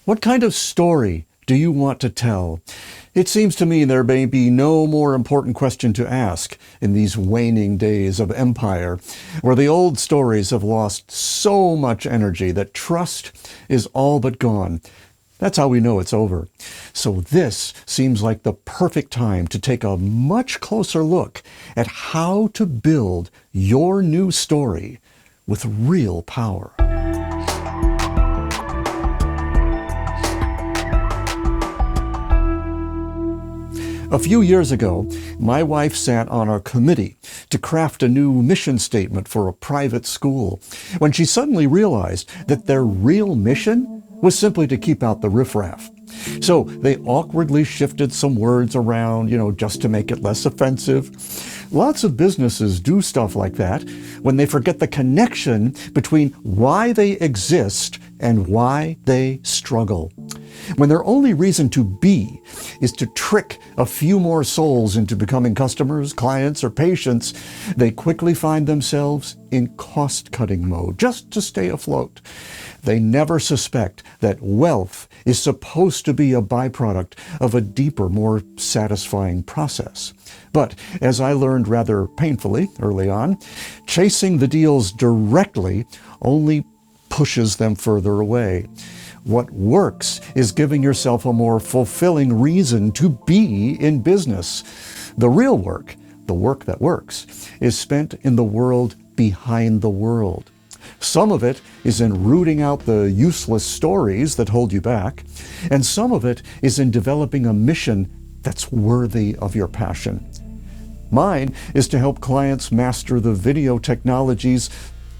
What kind of story do you want to tell? It seems to me there may be no more important question to ask in these waning days of empire, where the old stories have lost so much energy that trust is all but gone. That's how we know it's over. So this seems like the perfect time to take a much closer look at how to build your new story with real power. A few years ago, my wife sat on our committee to craft a new mission statement for a private school, when she suddenly realized that their real mission was simply to keep out the riffraff. So they awkwardly shifted some words around, just to make it less offensive. Lots of businesses do stuff like that when they forget the connection between why they exist and why they struggle. When their only reason to be is to trick a few more souls into becoming customers, clients, or patients, they quickly find themselves in cost-cutting mode just to stay afloat. They never suspect that wealth is supposed to be a byproduct of a deeper, more satisfying process. But as I learned rather painfully early on, chasing the deals directly only pushes them further away. What works is giving yourself a more fulfilling reason to be in business. The real work, the work that works, is spent in the world behind the world. Some of it is in rooting out the useless stories that hold you back, and some of it is in developing a mission that's worthy of your passion. Mine is to help clients master the video technologies,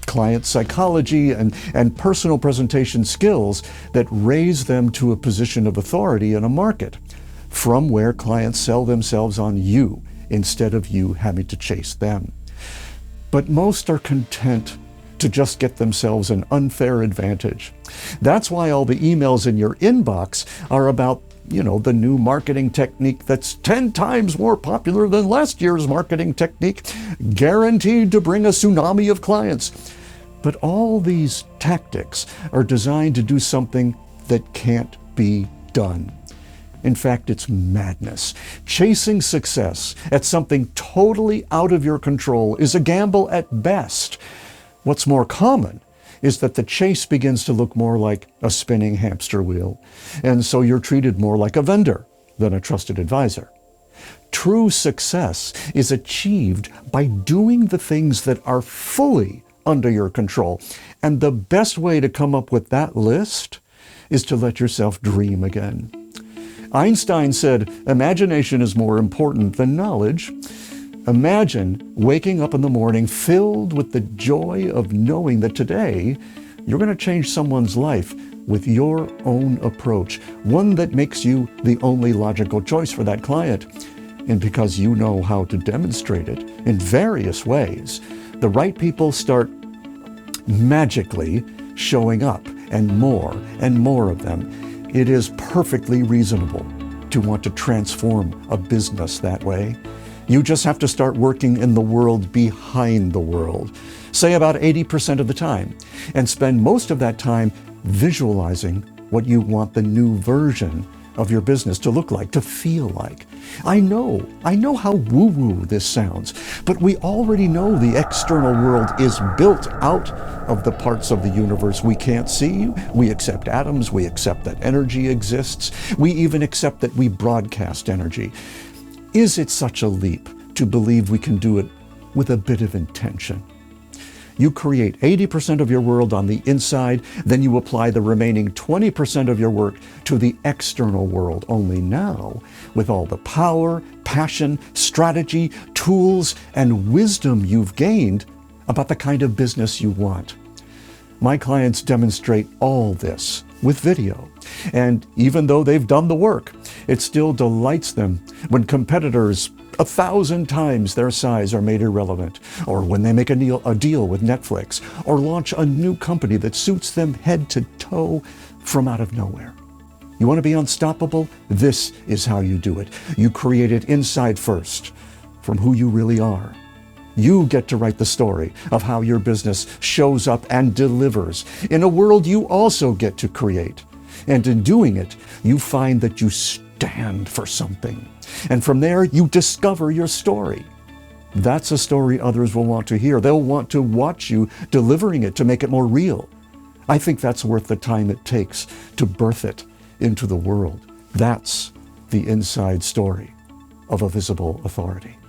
client psychology, and personal presentation skills that raise them to a position of authority in a market, from where clients sell themselves on you instead of you having to chase them. But most are content to just get themselves an unfair advantage. That's why all the emails in your inbox are about the new marketing technique that's 10 times more popular than last year's marketing technique, guaranteed to bring a tsunami of clients. But all these tactics are designed to do something that can't be done. In fact, it's madness. Chasing success at something totally out of your control is a gamble at best. What's more common is that the chase begins to look more like a spinning hamster wheel, and so you're treated more like a vendor than a trusted advisor. True success is achieved by doing the things that are fully under your control, and the best way to come up with that list is to let yourself dream again. Einstein said, "Imagination is more important than knowledge." Imagine waking up in the morning filled with the joy of knowing that today you're going to change someone's life with your own approach, one that makes you the only logical choice for that client. And because you know how to demonstrate it in various ways, the right people start magically showing up, and more of them. It is perfectly reasonable to want to transform a business that way. You just have to start working in the world behind the world, say about 80% of the time, and spend most of that time visualizing what you want the new version of your business to look like, to feel like. I know how woo-woo this sounds, but we already know the external world is built out of the parts of the universe we can't see. We accept atoms, we accept that energy exists, we even accept that we broadcast energy. Is it such a leap to believe we can do it with a bit of intention? You create 80% of your world on the inside, then you apply the remaining 20% of your work to the external world, only now with all the power, passion, strategy, tools, and wisdom you've gained about the kind of business you want. My clients demonstrate all this with video. And even though they've done the work, it still delights them when competitors 1,000 times their size are made irrelevant, or when they make a deal with Netflix, or launch a new company that suits them head to toe from out of nowhere. You want to be unstoppable? This is how you do it. You create it inside first, from who you really are. You get to write the story of how your business shows up and delivers in a world you also get to create. And in doing it, you find that you stand for something. And from there, you discover your story. That's a story others will want to hear. They'll want to watch you delivering it to make it more real. I think that's worth the time it takes to birth it into the world. That's the inside story of a visible authority.